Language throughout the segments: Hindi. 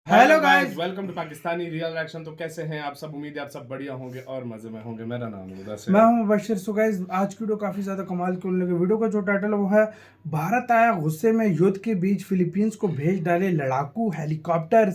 Hello guys. Welcome to Pakistani real action. तो कैसे हैं आप सब? उम्मीद है आप सब बढ़िया होंगे और मजे में होंगे। मेरा नाम है मुदस्सिर। मैं हूं बशीर। सो गाइस, आज की वीडियो काफी ज्यादा कमाल की होने लगी। वीडियो का जो टाइटल है वो है भारत आया गुस्से में, युद्ध के बीच फिलीपींस को भेज डाले लड़ाकू हेलीकॉप्टर,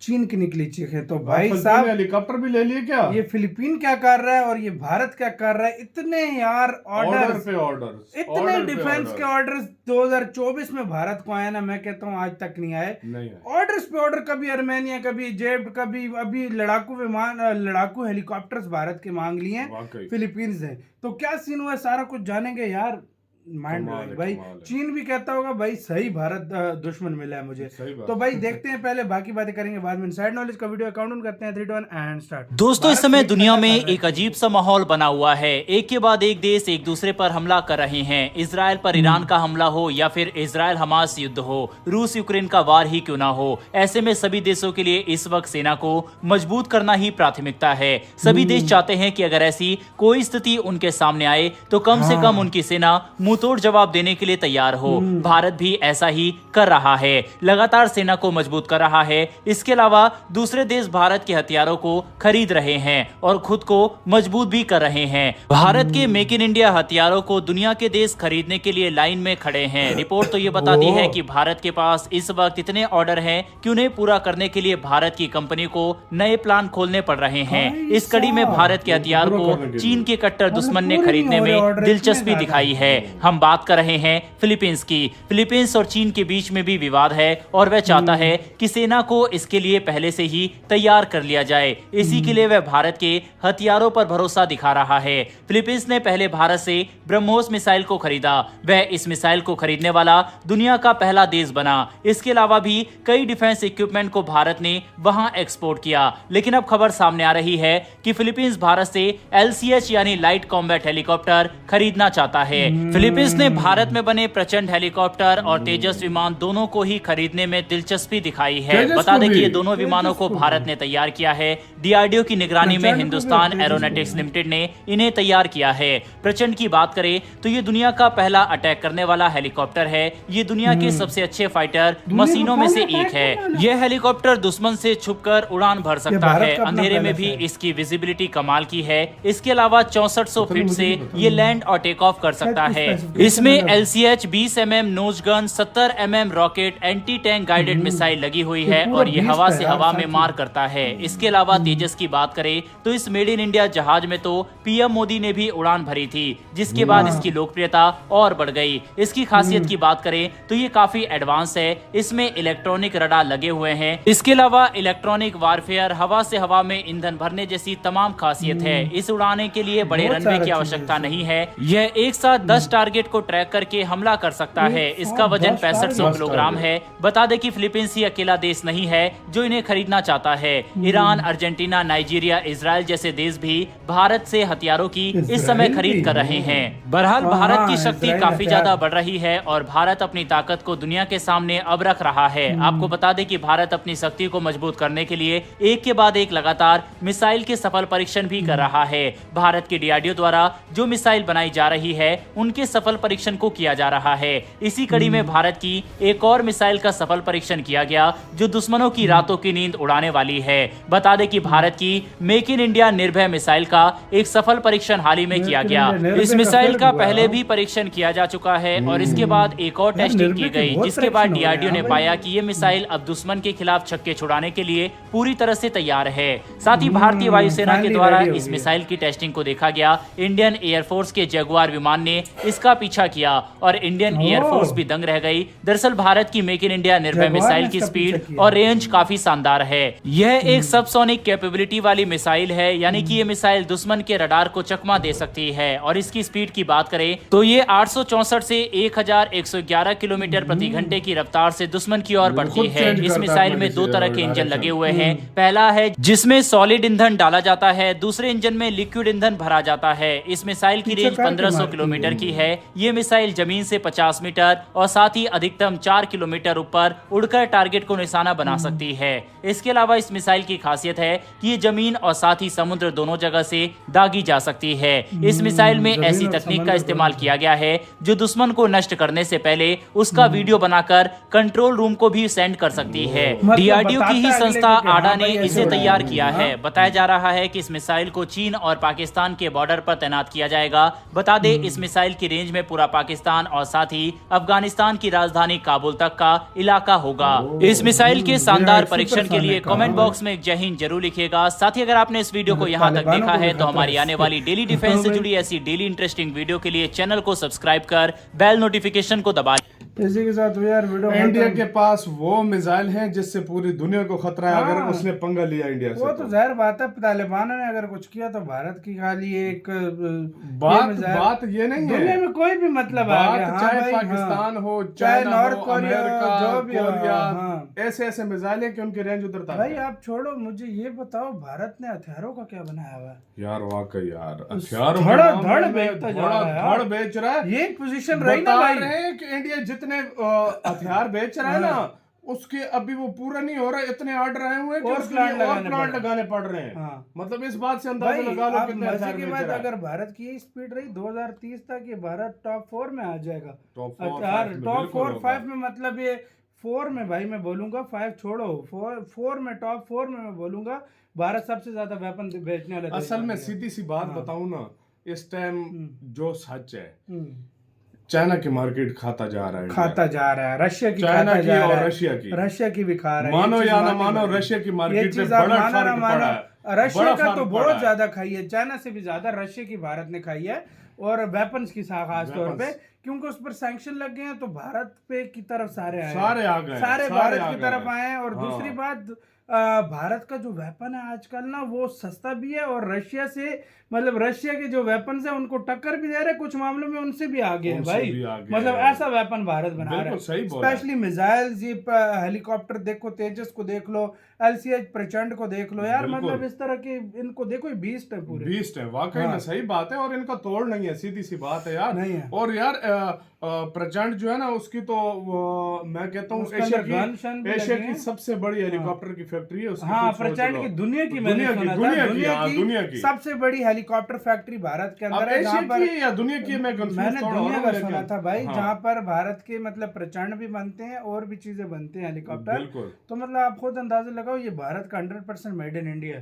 चीन की निकली चीखें। तो भाई साहब, हेलीकॉप्टर भी ले लिए क्या? ये फिलीपीन क्या कर रहा है और ये भारत क्या कर रहा है? इतने यार ऑर्डर पे ऑर्डर, ऑर्डर, इतने डिफेंस के ऑर्डर्स 2024 में भारत को आए ना, मैं कहता हूँ आज तक नहीं आए। नहीं है। ऑर्डर्स पे ऑर्डर, कभी आर्मेनिया, कभी इजिप्ट, कभी अभी लड़ाकू विमान, लड़ाकू हेलीकॉप्टर्स भारत के मांग लिए हैं फिलीपींस ने। तो क्या सीन हुआ है सारा कुछ जानेंगे यार। माइंड ब्लोइंग भाई। चीन भी कहता होगा भाई सही भारत दुश्मन मिला है मुझे। तो भाई देखते हैं, पहले बाकी बातें करेंगे बाद में। इनसाइड नॉलेज का वीडियो अकाउंट करते हैं 3 2 1 एंड स्टार्ट। दोस्तों, इस समय दुनिया में एक अजीब सा माहौल बना हुआ है। एक के बाद एक देश एक दूसरे पर हमला कर रहे हैं। इजराइल पर ईरान का हमला हो या फिर इजराइल हमास युद्ध हो, रूस यूक्रेन का वार ही क्यों ना हो, ऐसे में सभी देशों के लिए इस वक्त सेना को मजबूत करना ही प्राथमिकता है। सभी देश चाहते हैं कि अगर ऐसी कोई स्थिति उनके सामने आए तो कम से कम उनकी सेना मुंहतोड़ जवाब देने के लिए तैयार हो। भारत भी ऐसा ही कर रहा है, लगातार सेना को मजबूत कर रहा है। इसके अलावा दूसरे देश भारत के हथियारों को खरीद रहे हैं और खुद को मजबूत भी कर रहे हैं। भारत के मेक इन इंडिया हथियारों को दुनिया के देश खरीदने के लिए लाइन में खड़े हैं। रिपोर्ट तो ये बताती है कि भारत के पास इस वक्त इतने ऑर्डर हैं कि उन्हें पूरा करने के लिए भारत की कंपनी को नए प्लान खोलने पड़ रहे हैं। इस कड़ी में भारत के हथियार को चीन के कट्टर दुश्मन ने खरीदने में दिलचस्पी दिखाई है। हम बात कर रहे हैं फिलीपींस की। फिलीपींस और चीन के बीच में भी विवाद है और वह चाहता है कि सेना को इसके लिए पहले से ही तैयार कर लिया जाए। इसी के लिए वह भारत के हथियारों पर भरोसा दिखा रहा है। फिलीपींस ने पहले भारत से ब्रह्मोस मिसाइल को खरीदा। वह इस मिसाइल को खरीदने वाला दुनिया का पहला देश बना। इसके अलावा भी कई डिफेंस इक्विपमेंट को भारत ने वहां एक्सपोर्ट किया। लेकिन अब खबर सामने आ रही है कि फिलीपींस भारत से LCH यानी लाइट कॉम्बैट हेलीकॉप्टर खरीदना चाहता है। फिलीपींस ने भारत में बने प्रचंड हेलीकॉप्टर और तेजस विमान दोनों को ही खरीदने में दिलचस्पी दिखाई है। बता दें कि ये दोनों विमानों को भारत ने तैयार किया है। DRDO की निगरानी में हिंदुस्तान एरोनॉटिक्स लिमिटेड ने इन्हें तैयार किया है। प्रचंड की बात करें तो ये दुनिया का पहला अटैक करने वाला हेलीकॉप्टर है। ये दुनिया के सबसे अच्छे फाइटर मशीनों में से एक है। यह हेलीकॉप्टर दुश्मन से छुपकर उड़ान भर सकता है। अंधेरे में भी इसकी विजिबिलिटी कमाल की है। इसके अलावा 6400 फीट से ये लैंड और टेक ऑफ कर सकता है। इसमें LCH 20 mm nose gun, 70 mm rocket, anti tank guided missile लगी हुई है और ये हवा से हवा में मार करता है। इसके अलावा तेजस की बात करें तो इस मेड इन इंडिया जहाज में तो PM मोदी ने भी उड़ान भरी थी, जिसके बाद इसकी लोकप्रियता और बढ़ गई। इसकी खासियत की बात करें तो ये काफी एडवांस है। इसमें इलेक्ट्रॉनिक रडार लगे हुए हैं। इसके अलावा इलेक्ट्रॉनिक वारफेयर, हवा से हवा में ईंधन भरने जैसी तमाम खासियत है। इस उड़ाने के लिए बड़े रनवे की आवश्यकता नहीं है। यह एक साथ 10 टारगेट को ट्रैक करके हमला कर सकता है। इसका वजन 6500 किलोग्राम है। बता दें कि फिलीपींस ही अकेला देश नहीं है जो इन्हें खरीदना चाहता है। ईरान, अर्जेंटीना, नाइजीरिया, इजराइल जैसे देश भी भारत से हथियारों की इस समय खरीद कर रहे हैं। बहरहाल भारत की शक्ति काफी ज्यादा बढ़ रही है और भारत अपनी ताकत को दुनिया के सामने अब रख रहा है। आपको बता दें कि भारत अपनी शक्ति को मजबूत करने के लिए एक के बाद एक लगातार मिसाइल के सफल परीक्षण भी कर रहा है। भारत के DRDO द्वारा जो मिसाइल बनाई जा रही है उनके सफल परीक्षण को किया जा रहा है। इसी कड़ी में भारत की एक और मिसाइल का सफल परीक्षण किया गया जो दुश्मनों की रातों की नींद उड़ाने वाली है। बता दें कि भारत की मेक इन इंडिया निर्भय मिसाइल का एक सफल परीक्षण हाल ही में किया गया। इस मिसाइल का पहले भी परीक्षण किया जा चुका है और इसके बाद एक और टेस्टिंग की गई, जिसके बाद DRDO ने पाया कि ये मिसाइल अब दुश्मन के खिलाफ छक्के छुड़ाने के लिए पूरी तरह से तैयार है। साथ ही भारतीय वायुसेना के द्वारा इस मिसाइल की टेस्टिंग को देखा गया। इंडियन एयरफोर्स के जगुआर विमान ने इसका पीछा किया और इंडियन एयरफोर्स भी दंग रह गई। दरअसल भारत की मेक इन इंडिया निर्भय मिसाइल की स्पीड और रेंज काफी शानदार है। यह एक सबसोनिक कैपेबिलिटी वाली मिसाइल है, यानी कि ये मिसाइल दुश्मन के रडार को चकमा दे सकती है। और इसकी स्पीड की बात करें तो ये 864 से 1111 किलोमीटर प्रति घंटे की रफ्तार से दुश्मन की ओर बढ़ती है। इस मिसाइल में 2 तरह के इंजन लगे हुए हैं। पहला है जिसमें सॉलिड ईंधन डाला जाता है, दूसरे इंजन में लिक्विड ईंधन भरा जाता है। इस मिसाइल की रेंज 1500 किलोमीटर की है। ये मिसाइल जमीन से 50 मीटर और साथ ही अधिकतम 4 किलोमीटर ऊपर उड़कर टारगेट को निशाना बना सकती है। इसके अलावा इस मिसाइल की खासियत है कि ये जमीन और साथ ही समुद्र दोनों जगह से दागी जा सकती है। इस मिसाइल में ऐसी तकनीक का इस्तेमाल किया गया है जो दुश्मन को नष्ट करने से पहले उसका वीडियो बनाकर कंट्रोल रूम को भी सेंड कर सकती है। डीआरडीओ की ही संस्था आडा ने इसे तैयार किया है। बताया जा रहा है कि इस मिसाइल को चीन और पाकिस्तान के बॉर्डर पर तैनात किया जाएगा। बता दें, इस मिसाइल की रेंज में पूरा पाकिस्तान और साथ ही अफगानिस्तान की राजधानी काबुल तक का इलाका होगा। इस मिसाइल के शानदार परीक्षण के लिए कमेंट बॉक्स में जय हिंद जरूर लिखिएगा। साथ ही अगर आपने इस वीडियो को यहाँ तक देखा है तो हमारी आने वाली डेली डिफेंस से जुड़ी ऐसी डेली इंटरेस्टिंग वीडियो के लिए चैनल को सब्सक्राइब कर बेल नोटिफिकेशन को दबा। इसी के साथ यार वीडियो इंडिया के पास वो मिसाइल है जिससे पूरी दुनिया को खतरा है अगर उसने पंगा लिया इंडिया से। वो तो जाहिर बात है, तालिबान ने अगर कुछ किया तो भारत की खाली एक बात ये नहीं है, दुनिया में कोई भी मतलब बात आ चाहे पाकिस्तान हो, चाहे नॉर्थ कोरिया, जो भी हो, ऐसे ऐसे मिसाइल है कि उनकी रेंज उधर तक। भाई आप छोड़ो, मुझे ये बताओ भारत ने हथियारों का क्या बनाया हुआ है यार? वाकई यार हथियारों धड़ बेच रहा है। ये पोजीशन रही ना भाई कि इंडिया जितने हथियार बेच रहा है ना, उसके अभी वो पूरा नहीं हो रहा, इतने आर्डर आए हुए कि उसके लिए और प्लांट लगाने पड़ रहे हैं। मतलब इस बात से अंदाजा लगा लो कितने हथियार बेच रहा है। अगर भारत की ये स्पीड रही 2030 तक ये भारत टॉप 4 में आ जाएगा। टॉप 4-5 में, मतलब ये 4 में भाई मैं बोलूंगा, 5 छोड़ो, 4 में, टॉप 4 में मैं बोलूंगा भारत सबसे ज्यादा वेपन बेचने वाला। असल में सीधी सी बात बताऊं ना, इस टाइम जो सच है, चाइना की मार्केट खाता जा रहा है, रशिया की चाइना की और रशिया की भी खा रहा है। मानो या ना मानो, रशिया की मार्केट में बड़ा फर्क पड़ा है। रशिया का तो बहुत ज्यादा खाई है, चाइना से भी ज्यादा रशिया की भारत ने खाई है, और वेपन्स की खास तौर पे, क्योंकि उस पर सैंक्शन लग गए हैं तो भारत पे की तरफ सारे आ गए, सारे भारत की तरफ आए हैं। और दूसरी बात, भारत का जो वेपन है आजकल ना, वो सस्ता भी है, और रशिया से, मतलब रशिया के जो वेपन्स है उनको टक्कर भी दे रहे हैं, कुछ मामलों में उनसे भी आगे है भाई। मतलब ऐसा वेपन भारत बना रहा है, स्पेशली मिसाइल्स, ये हेलीकॉप्टर देखो, तेजस को देख लो, LCH प्रचंड को देख लो यार, मतलब इस तरह के इनको देखो, बीस्ट है, पूरे बीस्ट है। वाकई में सही बात है, और इनका तोड़ नहीं है, सीधी सी बात है यार, नहीं है। और यार प्रचंड जो है ना, उसकी तो मैं कहता हूँ एशिया की सबसे बड़ी हेलीकॉप्टर की फैक्ट्री है उसकी। हाँ, प्रचंड की दुनिया की सबसे बड़ी हेलीकॉप्टर फैक्ट्री भारत के अंदर है। जहाँ पर या दुनिया की, मैंने दुनिया का सुना था भाई, जहाँ पर भारत के मतलब प्रचंड भी बनते हैं और भी चीजें बनते हैं हेलीकॉप्टर। तो मतलब आप खुद अंदाजा लगाओ, ये भारत का 100% मेड इन इंडिया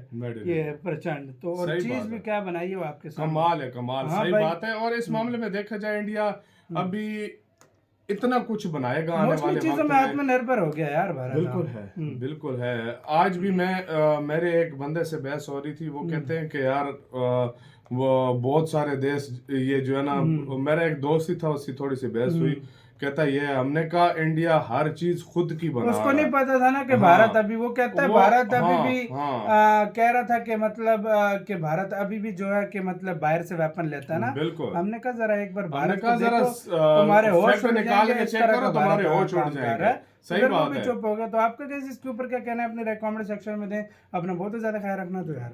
ये प्रचंड। तो और चीज भी क्या बनाई है आपके सामने, कमाल है, कमाल। सही बात है। और इस मामले में देखा जाए, इंडिया अभी इतना कुछ बनाएगा आने वाले चीजों में आत्मनिर्भर हो गया यार भारत। बिल्कुल है, बिल्कुल है। आज भी मैं मेरे एक बंदे से बहस हो रही थी, वो कहते हैं कि यार वो बहुत सारे देश, ये जो है ना, मेरा एक दोस्त ही था, उसकी थोड़ी सी बहस हुई, कहता ये हमने कहा इंडिया हर चीज खुद की बना, उसको नहीं पता था ना कि भारत अभी, वो कहता है भारत अभी भी कह रहा था कि मतलब कि भारत अभी भी जो है कि मतलब बाहर से वेपन लेता है ना। बिल्कुल, हमने कहा जरा एक बार भारत को देखो, तुम्हारे होश निकाल के चेक करो, तुम्हारे होश उड़ जाएंगे। सही बात है। चुप हो गया। तो आपका कैसे इसके ऊपर क्या कहना है, अपने कमेंट सेक्शन में दें। अपना बहुत ज्यादा ख्याल रखना तो यार।